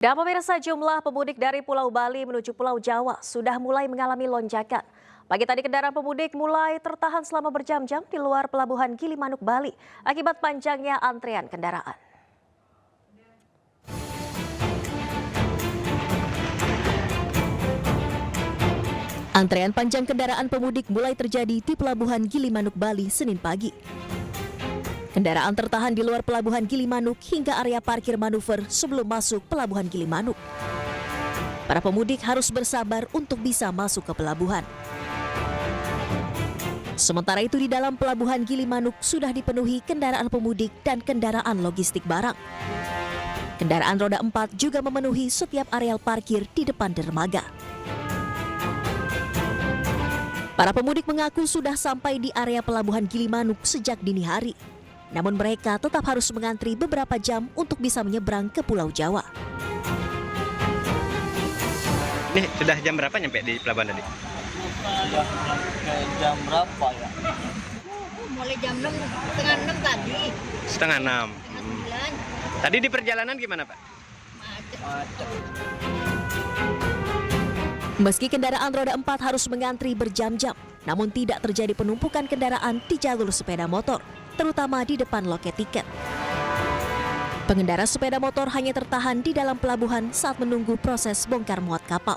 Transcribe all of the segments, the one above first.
Dan pemirsa, jumlah pemudik dari Pulau Bali menuju Pulau Jawa sudah mulai mengalami lonjakan. Pagi tadi kendaraan pemudik mulai tertahan selama berjam-jam di luar pelabuhan Gilimanuk, Bali akibat panjangnya antrean kendaraan. Antrean panjang kendaraan pemudik mulai terjadi di pelabuhan Gilimanuk, Bali Senin pagi. Kendaraan tertahan di luar pelabuhan Gilimanuk hingga area parkir manuver sebelum masuk pelabuhan Gilimanuk. Para pemudik harus bersabar untuk bisa masuk ke pelabuhan. Sementara itu di dalam pelabuhan Gilimanuk sudah dipenuhi kendaraan pemudik dan kendaraan logistik barang. Kendaraan roda 4 juga memenuhi setiap areal parkir di depan dermaga. Para pemudik mengaku sudah sampai di area pelabuhan Gilimanuk sejak dini hari. Namun mereka tetap harus mengantri beberapa jam untuk bisa menyeberang ke Pulau Jawa. Ini sudah jam berapa nyampe di pelabuhan tadi? Sudah jam berapa ya? Mulai jam 6, setengah 6 tadi. Setengah 6. 9. Tadi di perjalanan gimana, Pak? Macet. Meski kendaraan roda 4 harus mengantri berjam-jam, namun tidak terjadi penumpukan kendaraan di jalur sepeda motor, terutama di depan loket tiket. Pengendara sepeda motor hanya tertahan di dalam pelabuhan saat menunggu proses bongkar muat kapal.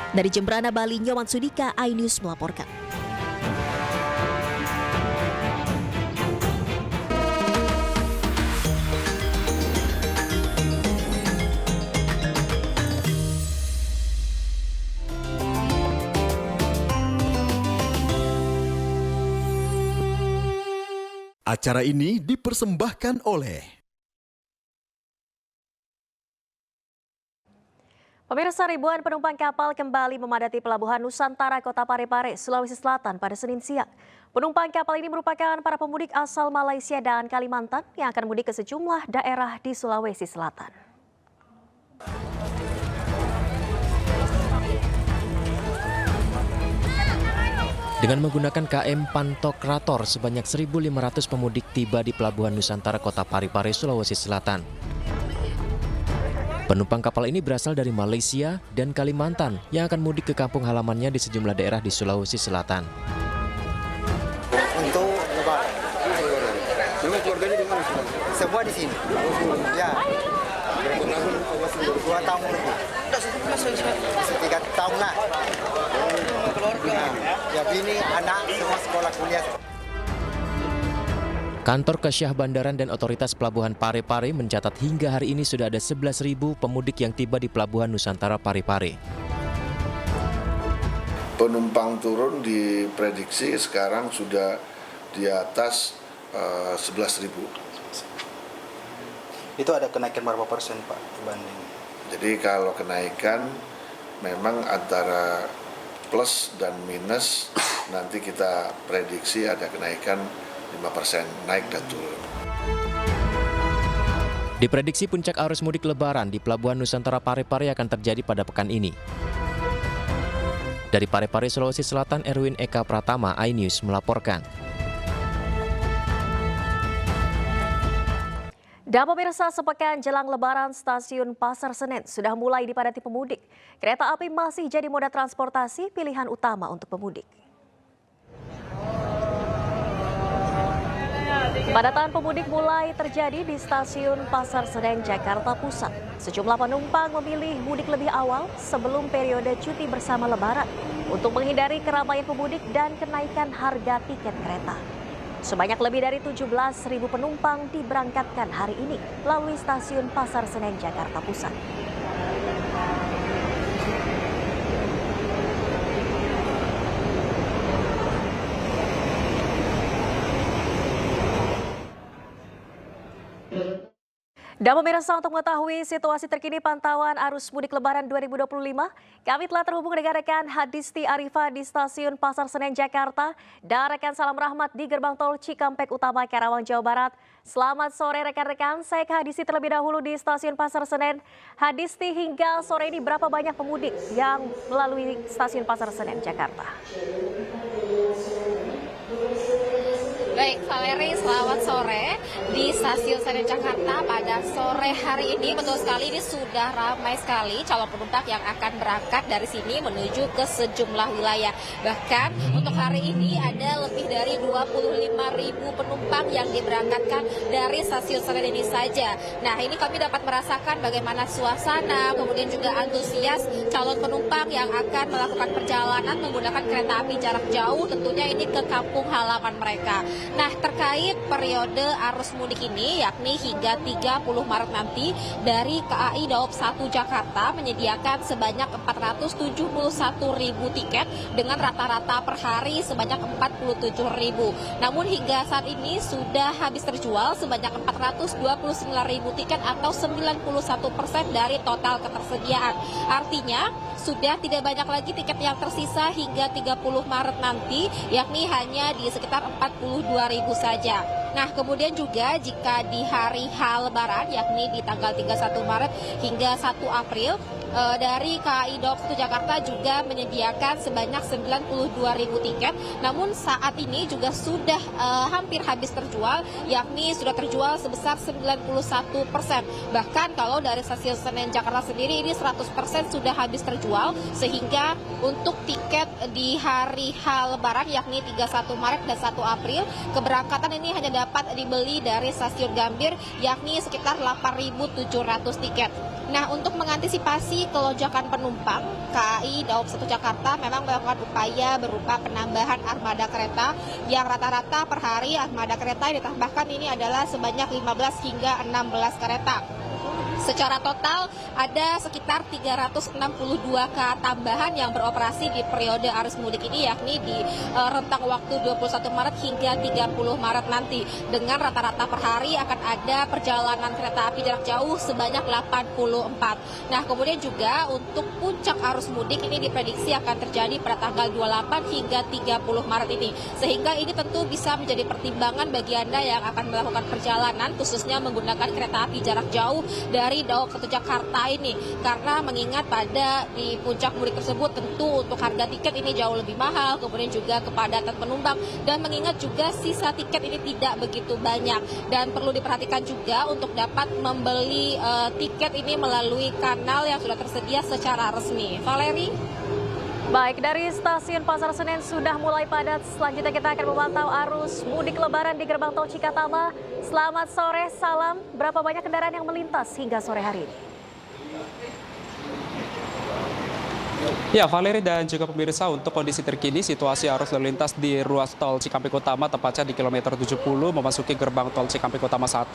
Dari Jembrana, Bali, Nyoman Sudika, iNews melaporkan. Acara ini dipersembahkan oleh Pemirsa, ribuan penumpang kapal kembali memadati pelabuhan Nusantara Kota Parepare, Sulawesi Selatan pada Senin siang. Penumpang kapal ini merupakan para pemudik asal Malaysia dan Kalimantan yang akan mudik ke sejumlah daerah di Sulawesi Selatan. Dengan menggunakan KM Pantokrator, sebanyak 1.500 pemudik tiba di Pelabuhan Nusantara Kota Parepare, Sulawesi Selatan. Penumpang kapal ini berasal dari Malaysia dan Kalimantan yang akan mudik ke kampung halamannya di sejumlah daerah di Sulawesi Selatan. Untuk lebaran. Memang keluarganya di mana? Semua di sini. Ya. 2 tahun lebih. 3 tahun lah. Keluarga. Ya bini, anak, semua sekolah kuliah. Kantor Kesyah Bandaran dan Otoritas Pelabuhan Parepare mencatat hingga hari ini sudah ada 11.000 pemudik yang tiba di Pelabuhan Nusantara Parepare. Penumpang turun diprediksi sekarang sudah di atas 11.000. Itu ada kenaikan berapa persen Pak dibanding? Jadi kalau kenaikan memang antara plus dan minus, nanti kita prediksi ada kenaikan 5% naik dan turun. Diprediksi puncak arus mudik lebaran di Pelabuhan Nusantara Parepare akan terjadi pada pekan ini. Dari Parepare, Sulawesi Selatan, Erwin Eka Pratama, iNews melaporkan. Dan pemirsa, sepekan jelang lebaran, stasiun Pasar Senen sudah mulai dipadati pemudik. Kereta api masih jadi moda transportasi pilihan utama untuk pemudik. Kepadatan pemudik mulai terjadi di stasiun Pasar Senen, Jakarta Pusat. Sejumlah penumpang memilih mudik lebih awal sebelum periode cuti bersama lebaran untuk menghindari keramaian pemudik dan kenaikan harga tiket kereta. Sebanyak lebih dari 17.000 penumpang diberangkatkan hari ini melalui stasiun Pasar Senen, Jakarta Pusat. Dan pemirsa, untuk mengetahui situasi terkini pantauan arus mudik lebaran 2025, kami telah terhubung dengan rekan Hadisti Arifa di stasiun Pasar Senen, Jakarta, dan rekan Salam Rahmat di gerbang tol Cikampek Utama, Karawang, Jawa Barat. Selamat sore rekan-rekan, saya ke Hadisti terlebih dahulu di stasiun Pasar Senen. Hadisti, hingga sore ini berapa banyak pemudik yang melalui stasiun Pasar Senen, Jakarta? Baik, Valeri, selamat sore di Stasiun Senen Jakarta pada sore hari ini. Betul sekali, ini sudah ramai sekali calon penumpang yang akan berangkat dari sini menuju ke sejumlah wilayah. Bahkan untuk hari ini ada lebih dari 25.000 penumpang yang diberangkatkan dari Stasiun Senen ini saja. Nah, ini kami dapat merasakan bagaimana suasana, kemudian juga antusias calon penumpang yang akan melakukan perjalanan menggunakan kereta api jarak jauh, tentunya ini ke kampung halaman mereka. Nah, terkait periode arus mudik ini, yakni hingga 30 Maret nanti, dari KAI Daob 1 Jakarta menyediakan sebanyak 471.000 tiket dengan rata-rata per hari sebanyak 47.000. Namun hingga saat ini sudah habis terjual sebanyak 429.000 tiket atau 91% dari total ketersediaan. Artinya, sudah tidak banyak lagi tiket yang tersisa hingga 30 Maret nanti, yakni hanya di sekitar 42.000 saja. Nah, kemudian juga jika di hari H Lebaran, yakni di tanggal 31 Maret hingga 1 April, dari KAI Daob 1 Jakarta juga menyediakan sebanyak 92.000 tiket. Namun saat ini juga sudah hampir habis terjual, yakni sudah terjual sebesar 91%. Bahkan kalau dari Stasiun Senen Jakarta sendiri ini 100% sudah habis terjual, sehingga untuk tiket di hari H Lebaran yakni 31 Maret dan 1 April, keberangkatan ini hanya dapat dibeli dari Stasiun Gambir, yakni sekitar 8.700 tiket. Nah, untuk mengantisipasi kelonjakan penumpang, KAI Daob 1 Jakarta memang melakukan upaya berupa penambahan armada kereta yang rata-rata per hari armada kereta yang ditambahkan ini adalah sebanyak 15 hingga 16 kereta. Secara total ada sekitar 362 KA tambahan yang beroperasi di periode arus mudik ini, yakni di rentang waktu 21 Maret hingga 30 Maret nanti. Dengan rata-rata per hari akan ada perjalanan kereta api jarak jauh sebanyak 84. Nah, kemudian juga untuk puncak arus mudik ini diprediksi akan terjadi pada tanggal 28 hingga 30 Maret ini. Sehingga ini tentu bisa menjadi pertimbangan bagi Anda yang akan melakukan perjalanan, khususnya menggunakan kereta api jarak jauh dari Daob 1 Jakarta ini, karena mengingat pada di puncak mudik tersebut tentu untuk harga tiket ini jauh lebih mahal, kemudian juga kepadatan penumpang, dan mengingat juga sisa tiket ini tidak begitu banyak, dan perlu diperhatikan juga untuk dapat membeli tiket ini melalui kanal yang sudah tersedia secara resmi. Valeri. Baik, dari Stasiun Pasar Senen sudah mulai padat. Selanjutnya kita akan memantau arus mudik Lebaran di Gerbang Tol Cikatama. Selamat sore, salam. Berapa banyak kendaraan yang melintas hingga sore hari ini? Ya, Valeri dan juga pemirsa, untuk kondisi terkini situasi arus lalu lintas di ruas tol Cikampek Utama, tepatnya di kilometer 70 memasuki gerbang tol Cikampek Utama 1.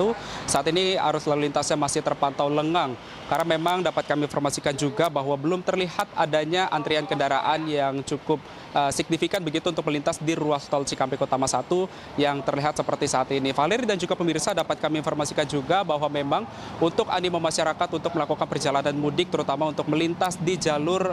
Saat ini arus lalu lintasnya masih terpantau lengang, karena memang dapat kami informasikan juga bahwa belum terlihat adanya antrian kendaraan yang cukup signifikan begitu untuk melintas di ruas tol Cikampek Utama 1 yang terlihat seperti saat ini. Valeri dan juga pemirsa, dapat kami informasikan juga bahwa memang untuk animo masyarakat untuk melakukan perjalanan mudik, terutama untuk melintas di jalur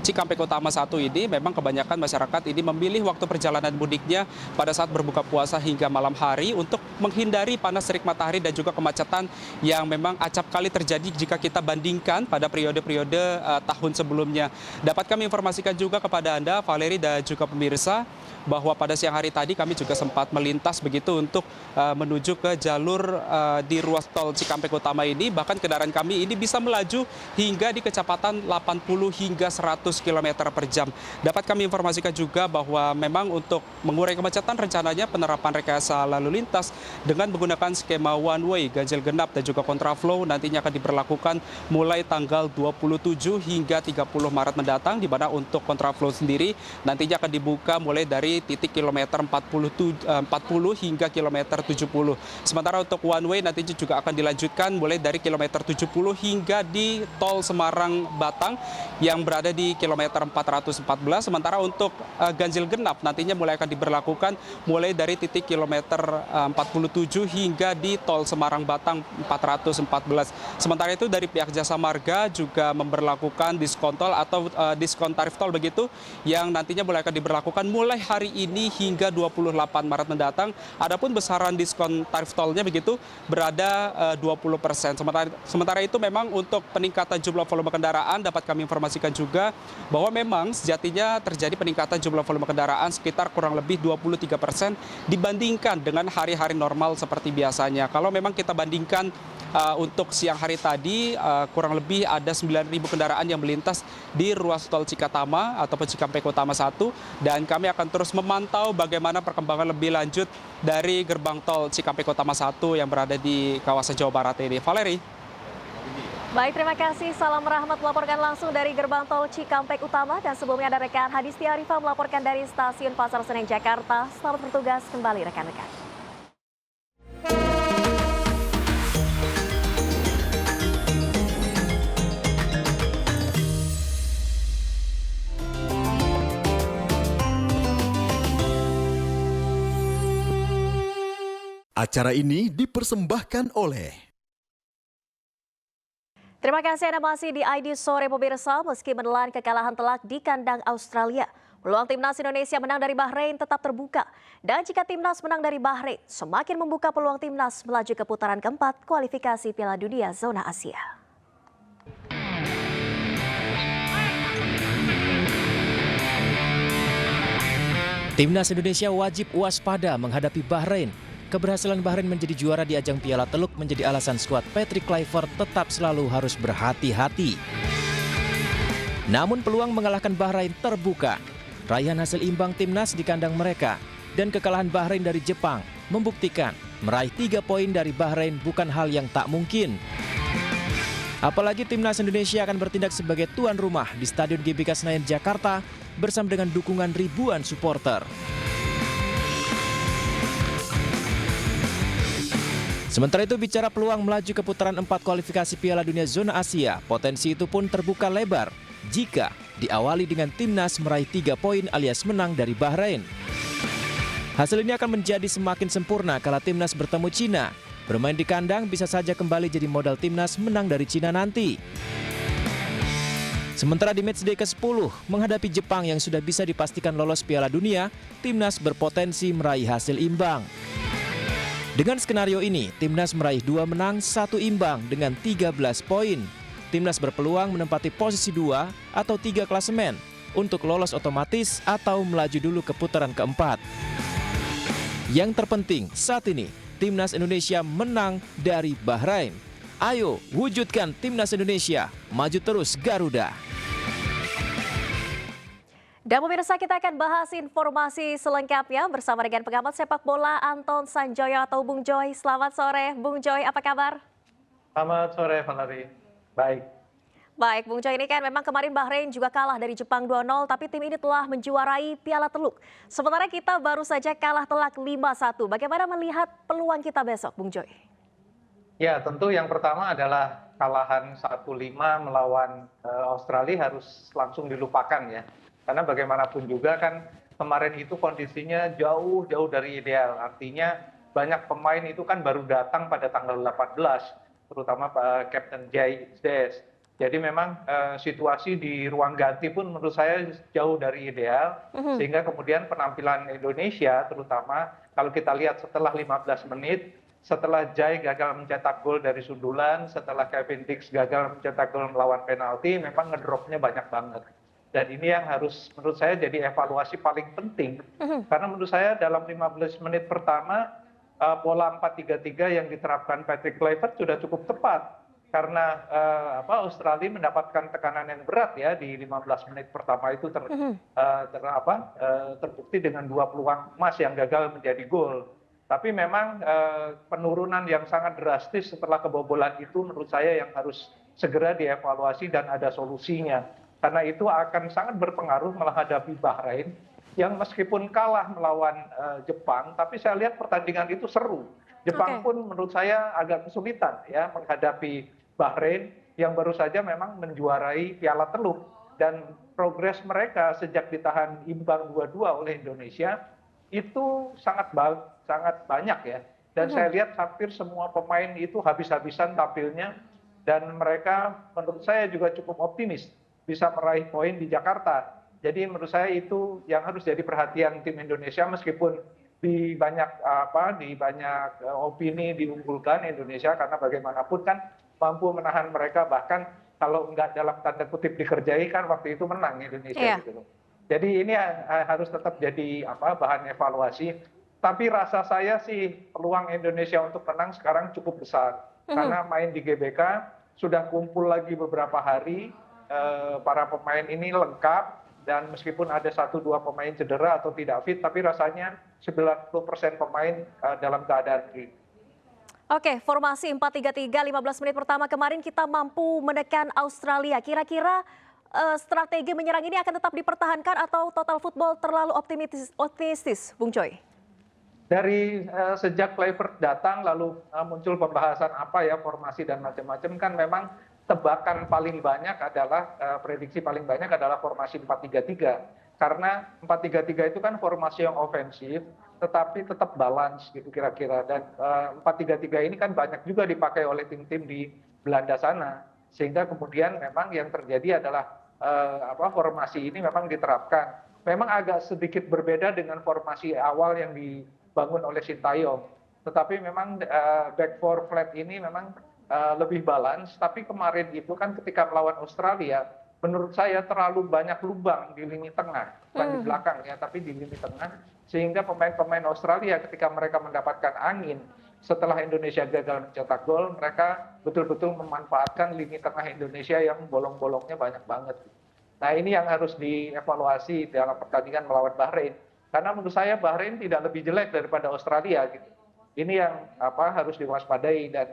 Cikampek Utama 1 ini, memang kebanyakan masyarakat ini memilih waktu perjalanan mudiknya pada saat berbuka puasa hingga malam hari untuk menghindari panas terik matahari dan juga kemacetan yang memang acap kali terjadi jika kita bandingkan pada periode-periode tahun sebelumnya. Dapat kami informasikan juga kepada Anda, Valeri dan juga pemirsa, bahwa pada siang hari tadi kami juga sempat melintas begitu untuk menuju ke jalur di ruas tol Cikampek Utama ini. Bahkan kendaraan kami ini bisa melaju hingga di kecepatan 80 hingga 100 km per jam. Dapat kami informasikan juga bahwa memang untuk mengurai kemacetan rencananya penerapan rekayasa lalu lintas dengan menggunakan skema one way, ganjil genap dan juga kontraflow nantinya akan diberlakukan mulai tanggal 27 hingga 30 Maret mendatang, di mana untuk kontraflow sendiri nantinya akan dibuka mulai dari titik kilometer 40 hingga kilometer 70. Sementara untuk one way nantinya juga akan dilanjutkan mulai dari kilometer 70 hingga di tol Semarang Batang yang berada di kilometer 414. Sementara untuk ganjil genap nantinya mulai akan diberlakukan mulai dari titik kilometer 47 hingga di tol Semarang Batang 414. Sementara itu dari pihak Jasa Marga juga memberlakukan diskon tol atau diskon tarif tol begitu, yang nantinya mulai akan diberlakukan mulai hari ini hingga 28 Maret mendatang. Adapun besaran diskon tarif tolnya begitu berada 20%. Sementara itu memang untuk peningkatan jumlah volume kendaraan dapat kami informasikan juga bahwa memang sejatinya terjadi peningkatan jumlah volume kendaraan sekitar kurang lebih 23% dibandingkan dengan hari-hari normal seperti biasanya. Kalau memang kita bandingkan untuk siang hari tadi kurang lebih ada 9.000 kendaraan yang melintas di ruas tol Cikatama ataupun Cikampek Utama 1, dan kami akan terus memantau bagaimana perkembangan lebih lanjut dari gerbang tol Cikampek Utama 1 yang berada di kawasan Jawa Barat ini. Valeri. Baik, terima kasih. Salam Rahmat melaporkan langsung dari gerbang tol Cikampek Utama, dan sebelumnya ada rekan Hadisti Arifah melaporkan dari Stasiun Pasar Senen Jakarta. Selamat bertugas kembali rekan-rekan. Acara ini dipersembahkan oleh Terima kasih Anda masih di ID Sore pemirsa. Meski menelan kekalahan telak di kandang Australia, peluang timnas Indonesia menang dari Bahrain tetap terbuka. Dan jika timnas menang dari Bahrain, semakin membuka peluang timnas melaju ke putaran keempat kualifikasi Piala Dunia Zona Asia. Timnas Indonesia wajib waspada menghadapi Bahrain. Keberhasilan Bahrain menjadi juara di ajang Piala Teluk menjadi alasan skuad Patrick Kluivert tetap selalu harus berhati-hati. Namun peluang mengalahkan Bahrain terbuka. Raihan hasil imbang timnas di kandang mereka dan kekalahan Bahrain dari Jepang membuktikan meraih 3 poin dari Bahrain bukan hal yang tak mungkin. Apalagi timnas Indonesia akan bertindak sebagai tuan rumah di Stadion GBK Senayan Jakarta bersama dengan dukungan ribuan supporter. Sementara itu bicara peluang melaju ke putaran 4 kualifikasi Piala Dunia Zona Asia, potensi itu pun terbuka lebar jika diawali dengan timnas meraih 3 poin alias menang dari Bahrain. Hasil ini akan menjadi semakin sempurna kala timnas bertemu Cina. Bermain di kandang bisa saja kembali jadi modal timnas menang dari Cina nanti. Sementara di matchday ke-10 menghadapi Jepang yang sudah bisa dipastikan lolos Piala Dunia, timnas berpotensi meraih hasil imbang. Dengan skenario ini, timnas meraih 2 menang, 1 imbang dengan 13 poin. Timnas berpeluang menempati posisi 2 atau 3 klasemen untuk lolos otomatis atau melaju dulu ke putaran keempat. Yang terpenting saat ini, timnas Indonesia menang dari Bahrain. Ayo wujudkan timnas Indonesia, maju terus Garuda. Dan pemirsa, kita akan bahas informasi selengkapnya bersama dengan pengamat sepak bola Anton Sanjoyo atau Bung Joy. Selamat sore, Bung Joy, apa kabar? Selamat sore, Valeri. Baik. Baik, Bung Joy, ini kan memang kemarin Bahrain juga kalah dari Jepang 2-0, tapi tim ini telah menjuarai Piala Teluk. Sementara kita baru saja kalah telak 5-1. Bagaimana melihat peluang kita besok, Bung Joy? Ya, tentu yang pertama adalah kalahan 1-5 melawan Australia harus langsung dilupakan ya. Karena bagaimanapun juga kan kemarin itu kondisinya jauh dari ideal. Artinya banyak pemain itu kan baru datang pada tanggal 18, terutama Pak Kapten Jay Des. Jadi memang situasi di ruang ganti pun menurut saya jauh dari ideal. Sehingga kemudian penampilan Indonesia terutama kalau kita lihat setelah 15 menit, setelah Jay gagal mencetak gol dari sundulan, setelah Kevin Dix gagal mencetak gol melawan penalti, memang ngedropnya banyak banget. Dan ini yang harus menurut saya jadi evaluasi paling penting. Karena menurut saya dalam 15 menit pertama, pola 4-3-3 yang diterapkan Patrick Kluivert sudah cukup tepat. Karena Australia mendapatkan tekanan yang berat ya di 15 menit pertama itu terbukti dengan 2 peluang emas yang gagal menjadi gol. Tapi memang penurunan yang sangat drastis setelah kebobolan itu menurut saya yang harus segera dievaluasi dan ada solusinya. Karena itu akan sangat berpengaruh menghadapi Bahrain yang meskipun kalah melawan Jepang, tapi saya lihat pertandingan itu seru. Jepang pun menurut saya agak kesulitan ya menghadapi Bahrain yang baru saja memang menjuarai Piala Teluk. Dan progres mereka sejak ditahan imbang 2-2 oleh Indonesia itu sangat banyak ya. Dan saya lihat hampir semua pemain itu habis-habisan tampilnya dan mereka menurut saya juga cukup optimis bisa meraih poin di Jakarta. Jadi menurut saya itu yang harus jadi perhatian tim Indonesia meskipun di banyak opini diunggulkan Indonesia karena bagaimanapun kan mampu menahan mereka bahkan kalau nggak dalam tanda kutip dikerjai kan waktu itu menang Indonesia gitu loh. Jadi ini harus tetap jadi bahan evaluasi. Tapi rasa saya sih peluang Indonesia untuk menang sekarang cukup besar. Karena main di GBK sudah kumpul lagi beberapa hari, para pemain ini lengkap, dan meskipun ada 1-2 pemain cedera atau tidak fit, tapi rasanya 90% pemain dalam keadaan fit. Oke, formasi 4-3-3 15 menit pertama kemarin kita mampu menekan Australia. Kira-kira strategi menyerang ini akan tetap dipertahankan atau total football terlalu optimistis, Bung Choi? Dari sejak Kluivert datang lalu muncul pembahasan formasi dan macam-macam, kan memang tebakan paling banyak adalah prediksi paling banyak adalah formasi 4-3-3. Karena 4-3-3 itu kan formasi yang ofensif tetapi tetap balance gitu kira-kira, dan 4-3-3 ini kan banyak juga dipakai oleh tim-tim di Belanda sana, sehingga kemudian memang yang terjadi adalah formasi ini memang diterapkan. Memang agak sedikit berbeda dengan formasi awal yang dibangun oleh Sintayong. Tetapi memang back four flat ini memang lebih balance. Tapi kemarin itu kan ketika melawan Australia, menurut saya terlalu banyak lubang di lini tengah. Bukan di belakang ya, tapi di lini tengah. Sehingga pemain-pemain Australia ketika mereka mendapatkan angin, setelah Indonesia gagal mencetak gol, mereka betul-betul memanfaatkan lini tengah Indonesia yang bolong-bolongnya banyak banget. Nah ini yang harus dievaluasi dalam pertandingan melawan Bahrain. Karena menurut saya Bahrain tidak lebih jelek daripada Australia gitu. Ini yang harus diwaspadai, dan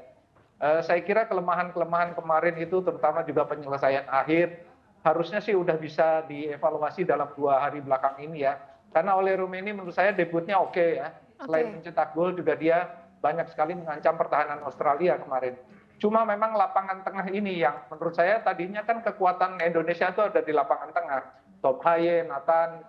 saya kira kelemahan-kelemahan kemarin itu terutama juga penyelesaian akhir harusnya sih udah bisa dievaluasi dalam 2 hari belakang ini ya. Karena oleh Rumeni menurut saya debutnya oke ya. Selain mencetak gol juga dia banyak sekali mengancam pertahanan Australia kemarin. Cuma memang lapangan tengah ini yang menurut saya tadinya kan kekuatan Indonesia itu ada di lapangan tengah. Top Haye, Nathan,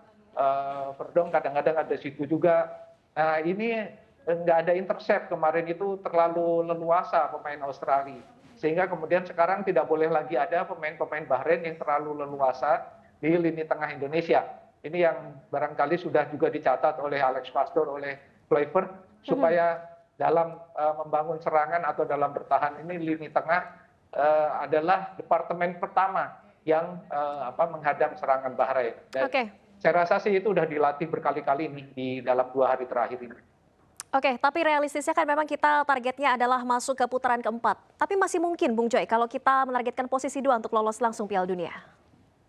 Verdong kadang-kadang ada situ juga. Nah ini nggak ada intercept kemarin, itu terlalu leluasa pemain Australia. Sehingga kemudian sekarang tidak boleh lagi ada pemain-pemain Bahrain yang terlalu leluasa di lini tengah Indonesia. Ini yang barangkali sudah juga dicatat oleh Alex Pastor, oleh Kluivert, supaya dalam membangun serangan atau dalam bertahan ini lini tengah adalah departemen pertama yang menghadang serangan Bahrain. Dan saya rasa sih itu sudah dilatih berkali-kali nih di dalam 2 hari terakhir ini. Oke, tapi realistisnya kan memang kita targetnya adalah masuk ke putaran keempat. Tapi masih mungkin, Bung Choi, kalau kita menargetkan posisi 2 untuk lolos langsung Piala Dunia?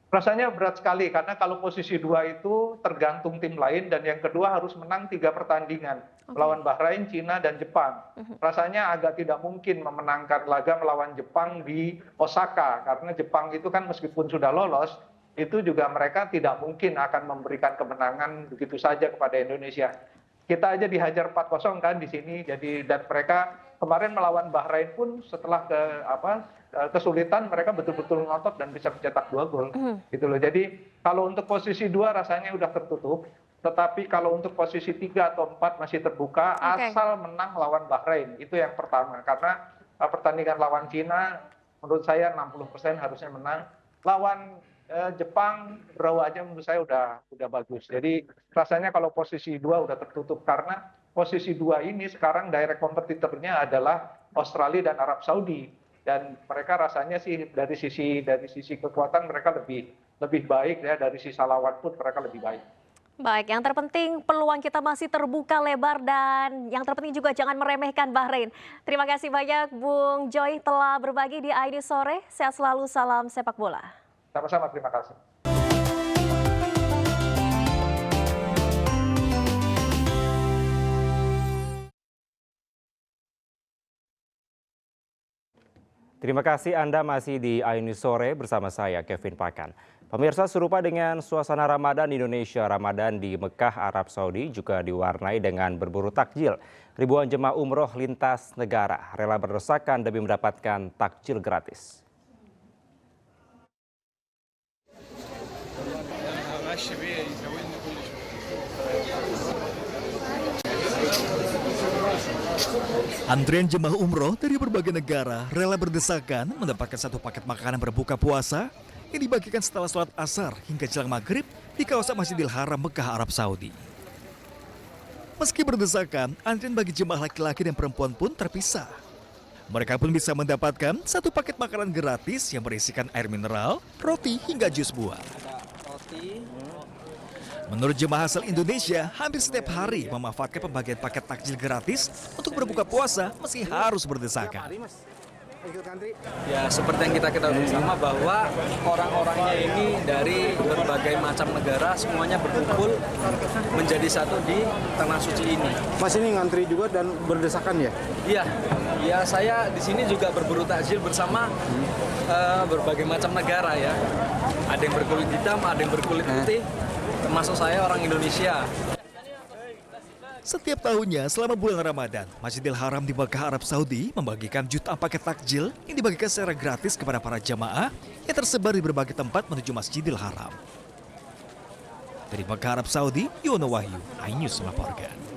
Rasanya berat sekali, karena kalau posisi 2 itu tergantung tim lain, dan yang kedua harus menang 3 pertandingan. Melawan Bahrain, Cina, dan Jepang. Rasanya agak tidak mungkin memenangkan laga melawan Jepang di Osaka, karena Jepang itu kan meskipun sudah lolos, itu juga mereka tidak mungkin akan memberikan kemenangan begitu saja kepada Indonesia. Kita aja dihajar 4-0 kan di sini, dan mereka kemarin melawan Bahrain pun setelah kesulitan mereka betul-betul ngotot dan bisa mencetak 2 gol. Gitu loh. Jadi kalau untuk posisi 2 rasanya udah tertutup, tetapi kalau untuk posisi 3 atau 4 masih terbuka asal menang lawan Bahrain. Itu yang pertama, karena pertandingan lawan Cina menurut saya 60% harusnya menang. Lawan Jepang draw aja menurut saya udah bagus. Jadi rasanya kalau posisi 2 udah tertutup, karena posisi 2 ini sekarang direct kompetitornya adalah Australia dan Arab Saudi, dan mereka rasanya sih dari sisi kekuatan mereka lebih baik ya, dari sisi lawan pun mereka lebih baik. Baik, yang terpenting peluang kita masih terbuka lebar, dan yang terpenting juga jangan meremehkan Bahrain. Terima kasih banyak Bung Choi telah berbagi di ID Sore. Sehat selalu, salam sepak bola. Sama-sama, terima kasih. Terima kasih Anda masih di AINews Sore bersama saya Kevin Pakan. Pemirsa, serupa dengan suasana Ramadan di Indonesia, Ramadan di Mekah, Arab Saudi juga diwarnai dengan berburu takjil. Ribuan jemaah umroh lintas negara rela berdesakan demi mendapatkan takjil gratis. Antrian jemaah umroh dari berbagai negara rela berdesakan mendapatkan 1 paket makanan berbuka puasa yang dibagikan setelah sholat asar hingga jelang maghrib di kawasan Masjidil Haram Mekah, Arab Saudi. Meski berdesakan, antrian bagi jemaah laki-laki dan perempuan pun terpisah. Mereka pun bisa mendapatkan satu paket makanan gratis yang berisikan air mineral, roti, hingga jus buah. Menurut jemaah asal Indonesia, hampir setiap hari memanfaatkan pembagian paket takjil gratis untuk berbuka puasa meski harus berdesakan. Ya, seperti yang kita ketahui bersama bahwa orang-orangnya ini dari berbagai macam negara semuanya berkumpul menjadi satu di Tanah Suci ini. Mas ini ngantri juga dan berdesakan ya? Iya, ya saya di sini juga berburu takjil bersama berbagai macam negara ya. Ada yang berkulit hitam, ada yang berkulit putih, termasuk saya orang Indonesia. Setiap tahunnya selama bulan Ramadan, Masjidil Haram di Mekah, Arab Saudi membagikan jutaan paket takjil yang dibagikan secara gratis kepada para jamaah yang tersebar di berbagai tempat menuju Masjidil Haram. Dari Mekah, Arab Saudi, Yono Wahyu, iNews melaporkan.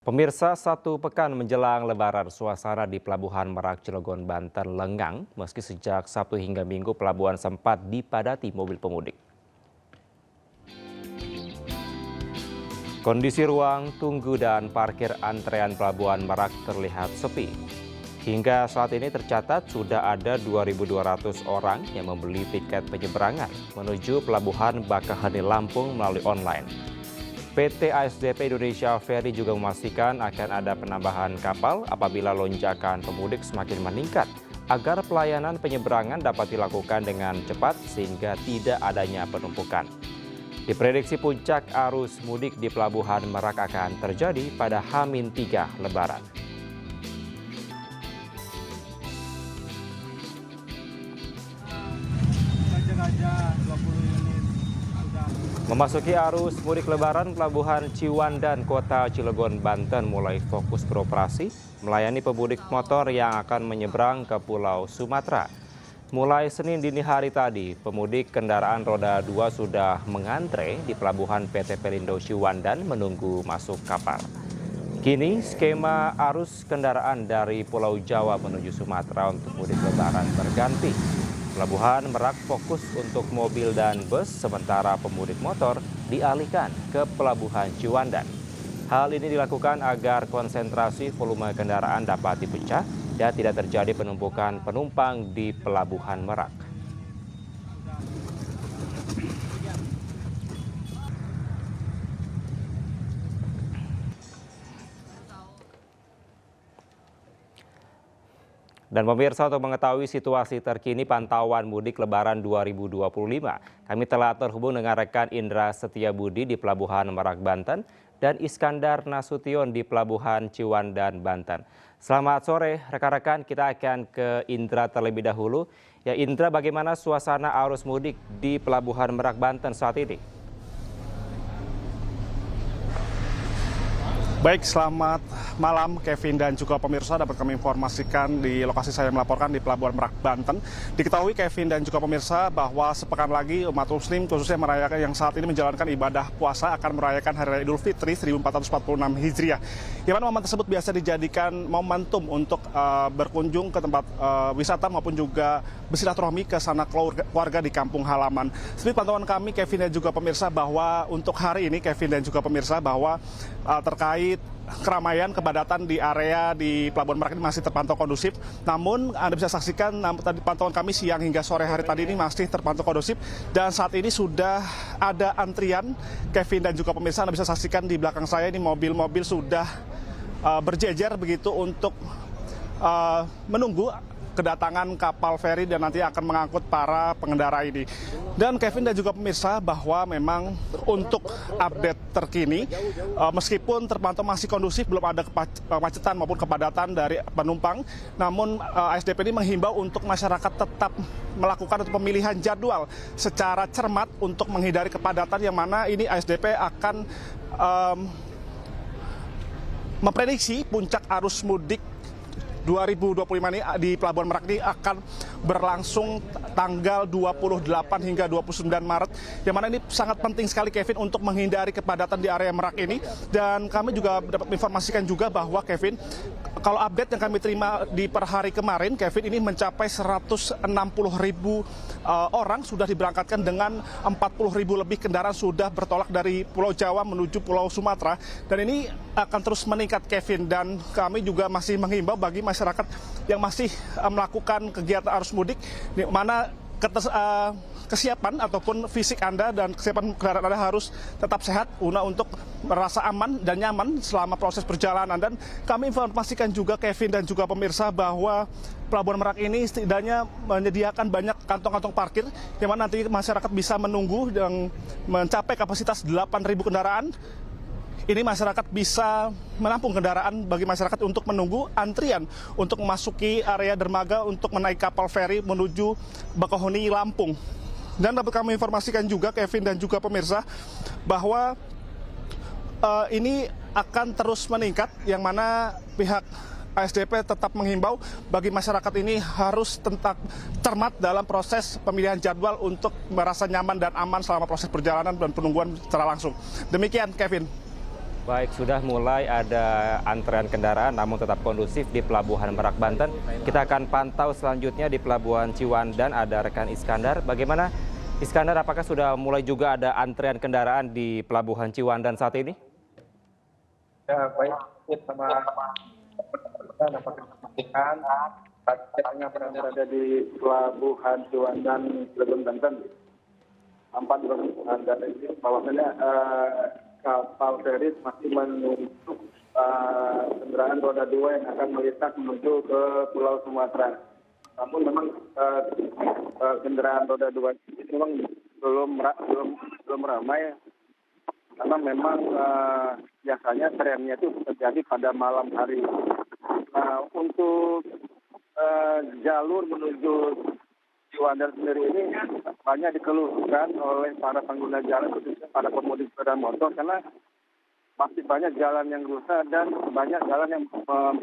Pemirsa, satu pekan menjelang Lebaran, suasana di Pelabuhan Merak Cilegon, Banten lengang meski sejak Sabtu hingga Minggu pelabuhan sempat dipadati mobil pemudik. Kondisi ruang tunggu dan parkir antrean Pelabuhan Merak terlihat sepi. Hingga saat ini tercatat sudah ada 2.200 orang yang membeli tiket penyeberangan menuju Pelabuhan Bakaheni Lampung melalui online. PT ASDP Indonesia Ferry juga memastikan akan ada penambahan kapal apabila lonjakan pemudik semakin meningkat agar pelayanan penyeberangan dapat dilakukan dengan cepat sehingga tidak adanya penumpukan. Diprediksi puncak arus mudik di Pelabuhan Merak akan terjadi pada H-3 Lebaran. Memasuki arus mudik Lebaran, Pelabuhan Ciwandan, Kota Cilegon, Banten mulai fokus beroperasi melayani pemudik motor yang akan menyeberang ke Pulau Sumatera. Mulai Senin dini hari tadi, pemudik kendaraan roda 2 sudah mengantre di Pelabuhan PT Pelindo Ciwandan menunggu masuk kapal. Kini skema arus kendaraan dari Pulau Jawa menuju Sumatera untuk mudik Lebaran berganti. Pelabuhan Merak fokus untuk mobil dan bus, sementara pemudik motor dialihkan ke Pelabuhan Ciwandan. Hal ini dilakukan agar konsentrasi volume kendaraan dapat dipecah dan tidak terjadi penumpukan penumpang di Pelabuhan Merak. Dan pemirsa, untuk mengetahui situasi terkini pantauan mudik Lebaran 2025, kami telah terhubung dengan rekan Indra Setiabudi di Pelabuhan Merak, Banten, dan Iskandar Nasution di Pelabuhan Ciwandan, Banten. Selamat sore rekan-rekan, kita akan ke Indra terlebih dahulu. Ya Indra, bagaimana suasana arus mudik di Pelabuhan Merak, Banten saat ini? Baik, selamat malam Kevin dan juga pemirsa, dapat kami informasikan di lokasi saya melaporkan di Pelabuhan Merak, Banten. Diketahui Kevin dan juga pemirsa bahwa sepekan lagi umat muslim khususnya merayakan yang saat ini menjalankan ibadah puasa akan merayakan Hari Raya Idul Fitri 1446 Hijriah. Di mana momen tersebut biasa dijadikan momentum untuk berkunjung ke tempat wisata maupun juga bersilaturahmi ke sana keluarga di kampung halaman. Seperti pantauan kami Kevin dan juga pemirsa bahwa untuk hari ini Kevin dan juga pemirsa bahwa terkait keramaian kepadatan di area di Pelabuhan Merak ini masih terpantau kondusif. Namun Anda bisa saksikan tadi pantauan kami siang hingga sore hari tadi ini masih terpantau kondusif dan saat ini sudah ada antrian Kevin dan juga pemirsa. Anda bisa saksikan di belakang saya ini mobil-mobil sudah berjejer begitu untuk menunggu kedatangan kapal feri dan nanti akan mengangkut para pengendara ini. Dan Kevin dan juga pemirsa bahwa memang untuk update terkini, meskipun terpantau masih kondusif, belum ada kemacetan maupun kepadatan dari penumpang, namun ASDP ini menghimbau untuk masyarakat tetap melakukan pemilihan jadwal secara cermat untuk menghindari kepadatan yang mana ini ASDP akan memprediksi puncak arus mudik 2025 ini di Pelabuhan Merak ini akan berlangsung tanggal 28 hingga 29 Maret, yang mana ini sangat penting sekali Kevin untuk menghindari kepadatan di area Merak ini. Dan kami juga dapat informasikan juga bahwa Kevin, kalau update yang kami terima di per hari kemarin, Kevin, ini mencapai 160.000 orang sudah diberangkatkan dengan 40.000 lebih kendaraan sudah bertolak dari Pulau Jawa menuju Pulau Sumatera, dan ini akan terus meningkat Kevin. Dan kami juga masih menghimbau bagi masyarakat yang masih melakukan kegiatan arus mudik, di mana kesiapan ataupun fisik Anda dan kesiapan kendaraan Anda harus tetap sehat untuk merasa aman dan nyaman selama proses perjalanan. Dan kami informasikan juga Kevin dan juga pemirsa bahwa Pelabuhan Merak ini setidaknya menyediakan banyak kantong-kantong parkir, yang mana nanti masyarakat bisa menunggu yang mencapai kapasitas 8.000 kendaraan. Ini masyarakat bisa menampung kendaraan bagi masyarakat untuk menunggu antrian untuk memasuki area dermaga untuk menaik kapal feri menuju Bakauheni, Lampung. Dan dapat kami informasikan juga Kevin dan juga pemirsa bahwa ini akan terus meningkat, yang mana pihak ASDP tetap menghimbau bagi masyarakat ini harus tetap cermat dalam proses pemilihan jadwal untuk merasa nyaman dan aman selama proses perjalanan dan penungguan secara langsung. Demikian Kevin. Baik, sudah mulai ada antrean kendaraan namun tetap kondusif di Pelabuhan Merak, Banten. Kita akan pantau selanjutnya di Pelabuhan Ciwandan, ada rekan Iskandar. Bagaimana Iskandar, apakah sudah mulai juga ada antrean kendaraan di Pelabuhan Ciwandan saat ini? Ya, baik, sama dapat dipastikan tengah berada di Pelabuhan Ciwandan, Cilegon, Banten. Tempat dan ini bahwasanya kapal feri masih menunggu kendaraan roda 2 yang akan melintas menuju ke Pulau Sumatera. Namun memang kendaraan roda 2 ini memang belum ramai, karena memang biasanya trennya itu terjadi pada malam hari. Untuk jalur menuju Ciwandan sendiri ini banyak dikeluhkan oleh para pengguna jalan, khususnya para pemudik sepeda motor, karena masih banyak jalan yang rusak dan banyak jalan yang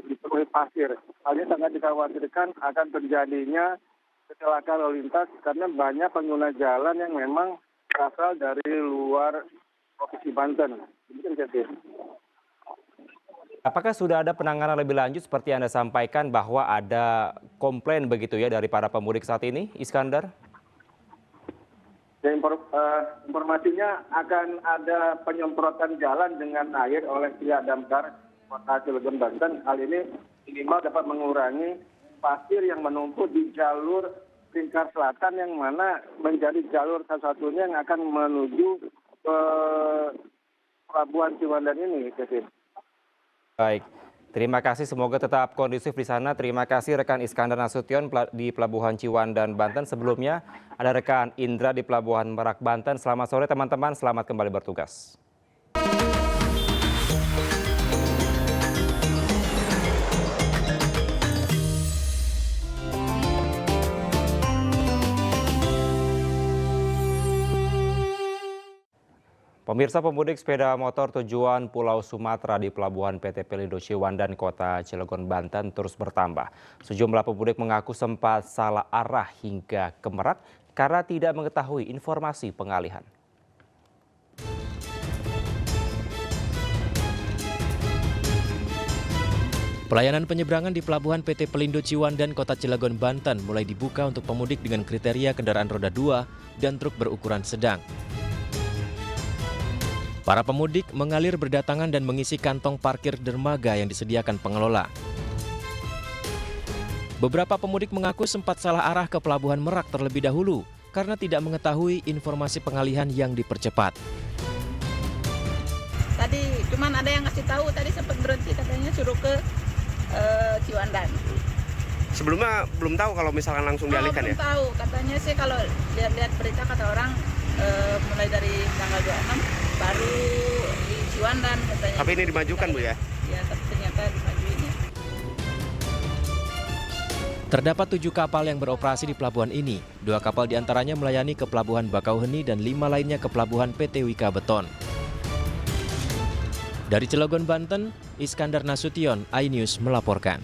dipenuhi pasir. Hal ini sangat dikhawatirkan akan terjadinya kecelakaan lalu lintas karena banyak pengguna jalan yang memang berasal dari luar Provinsi Banten. Demikian, Kevin. Apakah sudah ada penanganan lebih lanjut seperti yang Anda sampaikan bahwa ada komplain begitu ya dari para pemudik saat ini, Iskandar? Ya, informasinya akan ada penyemprotan jalan dengan air oleh pihak damkar Kota Cilegon, Banten. Hal ini minimal dapat mengurangi pasir yang menumpuk di jalur lingkar selatan, yang mana menjadi jalur satu-satunya yang akan menuju ke Pelabuhan Ciwandan ini, Kevin. Baik, terima kasih. Semoga tetap kondusif di sana. Terima kasih rekan Iskandar Nasution di Pelabuhan Ciwandan, Banten. Sebelumnya ada rekan Indra di Pelabuhan Merak, Banten. Selamat sore teman-teman, selamat kembali bertugas. Pemirsa, pemudik sepeda motor tujuan Pulau Sumatera di Pelabuhan PT Pelindo Ciwandan, Kota Cilegon, Banten terus bertambah. Sejumlah pemudik mengaku sempat salah arah hingga ke Merak karena tidak mengetahui informasi pengalihan. Pelayanan penyeberangan di Pelabuhan PT Pelindo Ciwandan, Kota Cilegon, Banten mulai dibuka untuk pemudik dengan kriteria kendaraan roda 2 dan truk berukuran sedang. Para pemudik mengalir berdatangan dan mengisi kantong parkir dermaga yang disediakan pengelola. Beberapa pemudik mengaku sempat salah arah ke Pelabuhan Merak terlebih dahulu karena tidak mengetahui informasi pengalihan yang dipercepat. Tadi cuman ada yang ngasih tahu, tadi sempat berhenti katanya suruh ke Ciwandan. Sebelumnya belum tahu kalau misalkan langsung dialihkan belum ya? tahu, katanya sih kalau lihat berita kata orang mulai dari tanggal 26 baru di Ciwandan katanya. Tapi ini dimajukan Bu ya? Ya, tapi ternyata dimajuin ya. Terdapat 7 kapal yang beroperasi di pelabuhan ini. 2 kapal diantaranya melayani ke Pelabuhan Bakauheni dan 5 lainnya ke Pelabuhan PT Wika Beton. Dari Cilegon, Banten, Iskandar Nasution, iNews melaporkan.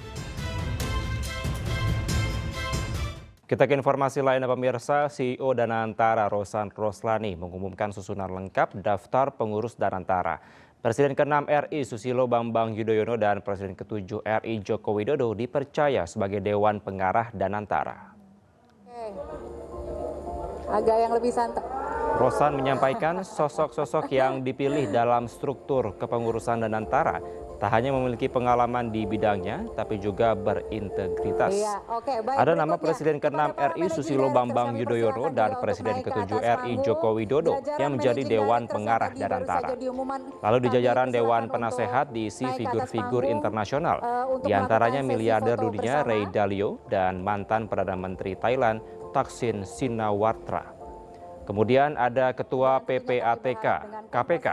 Kita ke informasi lain, pemirsa. CEO Danantara Rosan Roslani mengumumkan susunan lengkap daftar pengurus Danantara. Presiden ke-6 RI Susilo Bambang Yudhoyono dan Presiden ke-7 RI Joko Widodo dipercaya sebagai Dewan Pengarah Danantara. Agak yang lebih santai. Rosan menyampaikan sosok-sosok yang dipilih dalam struktur kepengurusan Danantara tak hanya memiliki pengalaman di bidangnya, tapi juga berintegritas. Ada nama Presiden ke-6 RI Susilo Bambang Yudhoyono dan Presiden ke-7 RI Joko Widodo yang menjadi Dewan Pengarah Danantara. Lalu di jajaran Dewan Penasehat diisi figur-figur internasional, diantaranya miliarder dunia Ray Dalio dan mantan Perdana Menteri Thailand Thaksin Shinawatra. Kemudian ada Ketua PPATK, KPK,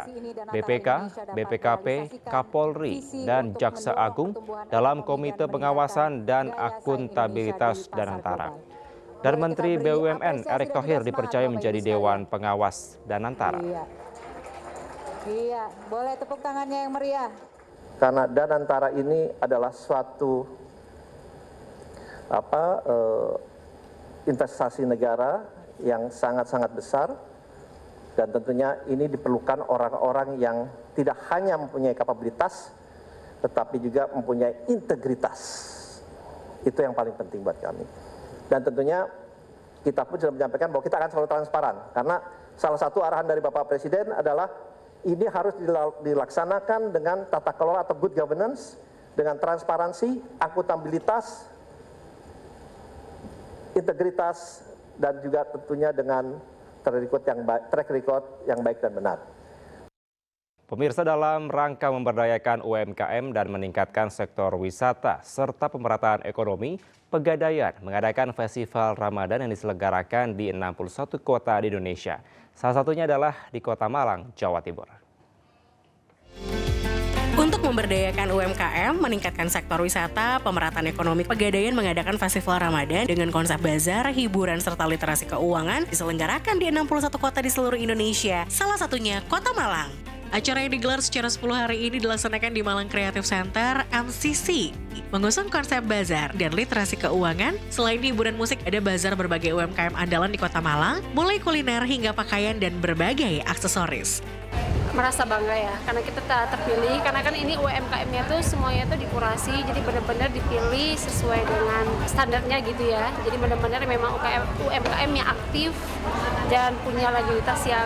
BPK, BPKP, Kapolri, dan Jaksa Agung dalam Komite Pengawasan dan Akuntabilitas Danantara. Dan Menteri BUMN Erick Thohir dipercaya menjadi Dewan Pengawas Danantara. Iya, boleh tepuk tangannya yang meriah. Karena Danantara ini adalah suatu investasi negara yang sangat-sangat besar, dan tentunya ini diperlukan orang-orang yang tidak hanya mempunyai kapabilitas tetapi juga mempunyai integritas. Itu yang paling penting buat kami. Dan tentunya kita pun sudah menyampaikan bahwa kita akan selalu transparan, karena salah satu arahan dari Bapak Presiden adalah ini harus dilaksanakan dengan tata kelola atau good governance, dengan transparansi, akuntabilitas, integritas, dan juga tentunya dengan track record yang baik dan benar. Pemirsa, dalam rangka memberdayakan UMKM dan meningkatkan sektor wisata serta pemerataan ekonomi, Pegadaian mengadakan Festival Ramadan yang diselenggarakan di 61 kota di Indonesia. Salah satunya adalah di Kota Malang, Jawa Timur. Untuk memberdayakan UMKM, meningkatkan sektor wisata, pemerataan ekonomi, Pegadaian mengadakan Festival Ramadan dengan konsep bazar, hiburan, serta literasi keuangan diselenggarakan di 61 kota di seluruh Indonesia, salah satunya Kota Malang. Acara yang digelar secara 10 hari ini dilaksanakan di Malang Creative Center, MCC. Mengusung konsep bazar dan literasi keuangan, selain hiburan musik, ada bazar berbagai UMKM andalan di Kota Malang, mulai kuliner hingga pakaian dan berbagai aksesoris. Merasa bangga ya, karena kita terpilih, karena kan ini UMKM-nya tuh semuanya tuh dikurasi, jadi benar-benar dipilih sesuai dengan standarnya gitu ya. Jadi benar-benar memang UMKM yang aktif dan punya legalitas yang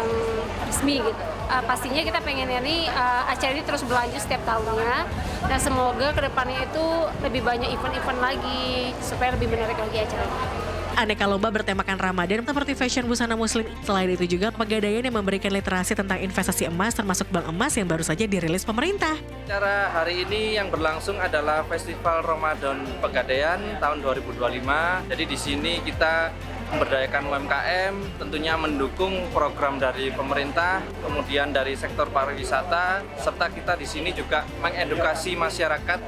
resmi gitu. Pastinya kita pengennya nih acara ini terus berlanjut setiap tahunnya, dan semoga kedepannya itu lebih banyak event-event lagi supaya lebih menarik lagi acaranya. Aneka lomba bertemakan Ramadan seperti fashion busana muslim. Selain itu juga Pegadaian yang memberikan literasi tentang investasi emas termasuk bank emas yang baru saja dirilis pemerintah. Acara hari ini yang berlangsung adalah Festival Ramadan Pegadaian tahun 2025. Jadi di sini kita memberdayakan UMKM, tentunya mendukung program dari pemerintah, kemudian dari sektor pariwisata, serta kita di sini juga mengedukasi masyarakat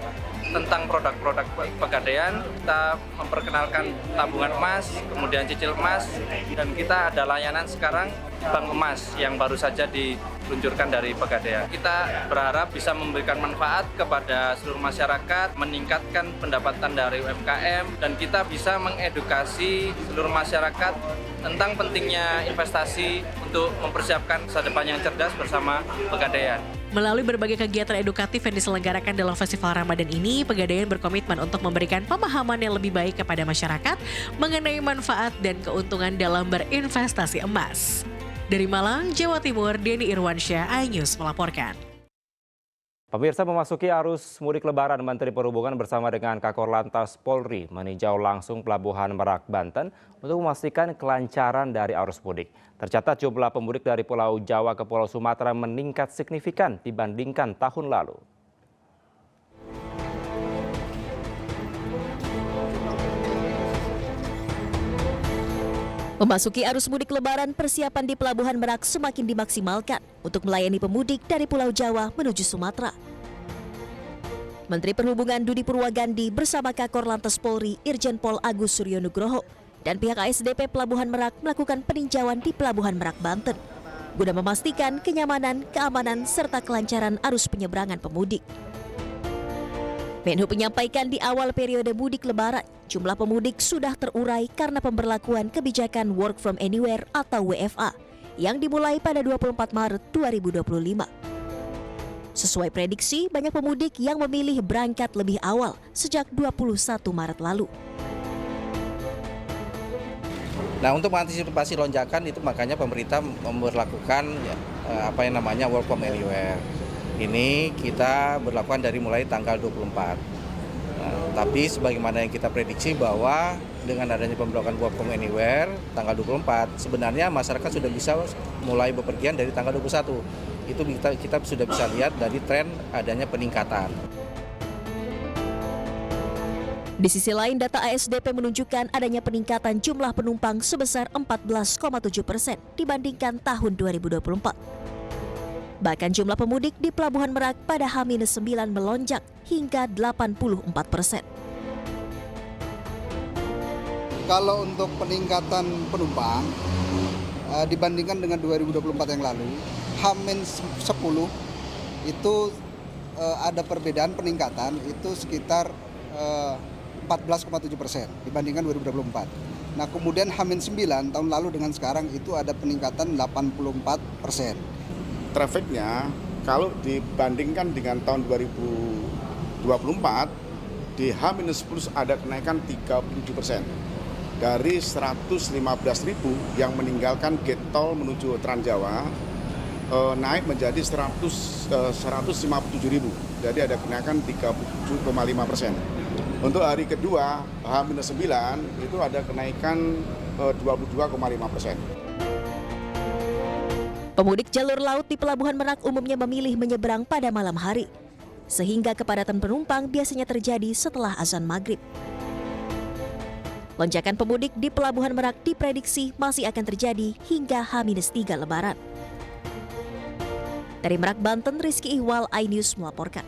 tentang produk-produk Pegadaian. Kita memperkenalkan tabungan emas, kemudian cicil emas, dan kita ada layanan sekarang bank emas yang baru saja diluncurkan dari Pegadaian. Kita berharap bisa memberikan manfaat kepada seluruh masyarakat, meningkatkan pendapatan dari UMKM, dan kita bisa mengedukasi seluruh masyarakat tentang pentingnya investasi untuk mempersiapkan masa depan yang cerdas bersama Pegadaian. Melalui berbagai kegiatan edukatif yang diselenggarakan dalam Festival Ramadan ini, Pegadaian berkomitmen untuk memberikan pemahaman yang lebih baik kepada masyarakat mengenai manfaat dan keuntungan dalam berinvestasi emas. Dari Malang, Jawa Timur, Denny Irwansyah, iNews melaporkan. Pemirsa, memasuki arus mudik lebaran, Menteri Perhubungan bersama dengan Kakor Lantas Polri meninjau langsung Pelabuhan Merak, Banten untuk memastikan kelancaran dari arus mudik. Tercatat jumlah pemudik dari Pulau Jawa ke Pulau Sumatera meningkat signifikan dibandingkan tahun lalu. Memasuki arus mudik lebaran, persiapan di Pelabuhan Merak semakin dimaksimalkan untuk melayani pemudik dari Pulau Jawa menuju Sumatera. Menteri Perhubungan Budi Purwagandi bersama Kakor Lantas Polri Irjen Pol Agus Suryo Nugroho dan pihak ASDP Pelabuhan Merak melakukan peninjauan di Pelabuhan Merak, Banten guna memastikan kenyamanan, keamanan, serta kelancaran arus penyeberangan pemudik. Menhub menyampaikan di awal periode mudik lebaran, jumlah pemudik sudah terurai karena pemberlakuan kebijakan Work from Anywhere atau WFA yang dimulai pada 24 Maret 2025. Sesuai prediksi, banyak pemudik yang memilih berangkat lebih awal sejak 21 Maret lalu. Nah, untuk mengantisipasi lonjakan itu makanya pemerintah memberlakukan Work from Anywhere. Ini kita berlakukan dari mulai tanggal 24. Tapi sebagaimana yang kita prediksi bahwa dengan adanya pemberlakuan Work from Anywhere tanggal 24, sebenarnya masyarakat sudah bisa mulai bepergian dari tanggal 21. Itu kita sudah bisa lihat dari tren adanya peningkatan. Di sisi lain, data ASDP menunjukkan adanya peningkatan jumlah penumpang sebesar 14,7% dibandingkan tahun 2024. Bahkan jumlah pemudik di Pelabuhan Merak pada H-9 melonjak hingga 84%. Kalau untuk peningkatan penumpang dibandingkan dengan 2024 yang lalu, H-10 itu ada perbedaan peningkatan itu sekitar 14,7% dibandingkan 2024. Nah, kemudian H-9 tahun lalu dengan sekarang itu ada peningkatan 84%. Trafiknya kalau dibandingkan dengan tahun 2024 di H-10 ada kenaikan 37%. Dari 115.000 yang meninggalkan gate tol menuju Transjawa naik menjadi 157.000. Jadi ada kenaikan 37,5%. Untuk hari kedua H-9 itu ada kenaikan 22,5%. Pemudik jalur laut di Pelabuhan Merak umumnya memilih menyeberang pada malam hari, sehingga kepadatan penumpang biasanya terjadi setelah azan maghrib. Lonjakan pemudik di Pelabuhan Merak diprediksi masih akan terjadi hingga H-3 Lebaran. Dari Merak, Banten, Rizky Ihwal, iNews melaporkan.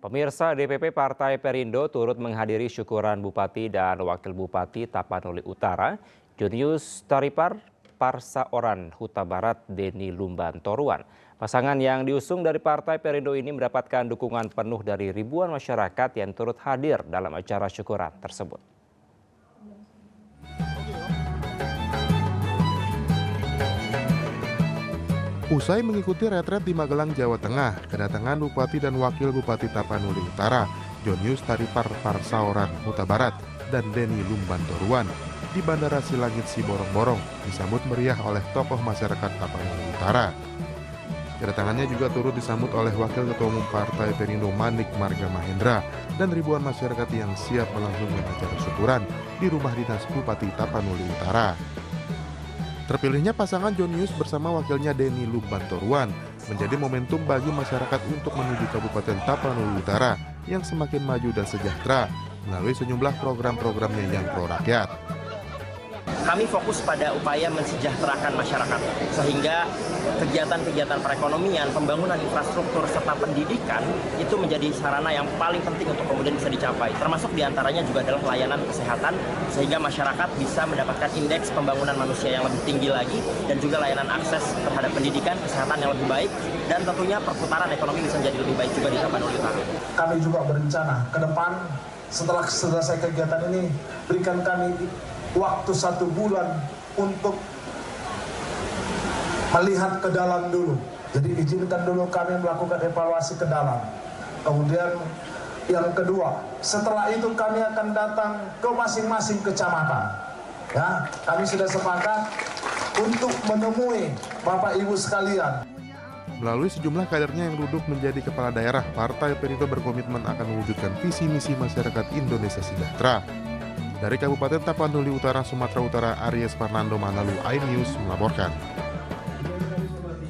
Pemirsa, DPP Partai Perindo turut menghadiri syukuran Bupati dan Wakil Bupati Tapanuli Utara, Junius Taripar Parsaoran Huta Barat Deni Lumban Toruan. Pasangan yang diusung dari Partai Perindo ini mendapatkan dukungan penuh dari ribuan masyarakat yang turut hadir dalam acara syukuran tersebut. Usai mengikuti retret di Magelang, Jawa Tengah, kedatangan Bupati dan Wakil Bupati Tapanuli Utara, Junius Taripar Parsaoran Huta Barat, dan Deni Lumban Toruan di Bandara Silangit Siborong-Borong disambut meriah oleh tokoh masyarakat Tapanuli Utara. Kedatangannya juga turut disambut oleh Wakil Ketua Umum Partai Perindo Manik Marga Mahendra dan ribuan masyarakat yang siap melangsungkan acara syukuran di rumah dinas Bupati Tapanuli Utara. Terpilihnya pasangan Junius bersama wakilnya Deni Lumban Toruan menjadi momentum bagi masyarakat untuk menuju Kabupaten Tapanuli Utara yang semakin maju dan sejahtera melalui sejumlah program-programnya yang pro rakyat. Kami fokus pada upaya mensejahterakan masyarakat, sehingga kegiatan-kegiatan perekonomian, pembangunan infrastruktur, serta pendidikan itu menjadi sarana yang paling penting untuk kemudian bisa dicapai. Termasuk diantaranya juga adalah layanan kesehatan, sehingga masyarakat bisa mendapatkan indeks pembangunan manusia yang lebih tinggi lagi, dan juga layanan akses terhadap pendidikan, kesehatan yang lebih baik, dan tentunya perputaran ekonomi bisa menjadi lebih baik juga di Tapanuli Utara. Kami juga berencana ke depan, setelah selesai kegiatan ini, berikan kami waktu 1 bulan untuk melihat ke dalam dulu. Jadi izinkan dulu kami melakukan evaluasi ke dalam. Kemudian yang kedua, setelah itu kami akan datang ke masing-masing kecamatan. Ya, kami sudah sepakat untuk menemui Bapak Ibu sekalian. Melalui sejumlah kadernya yang duduk menjadi kepala daerah, Partai Perindo berkomitmen akan mewujudkan visi misi masyarakat Indonesia sejahtera. Dari Kabupaten Tapanuli Utara, Sumatera Utara, Aries Fernando Manalu, iNews melaporkan.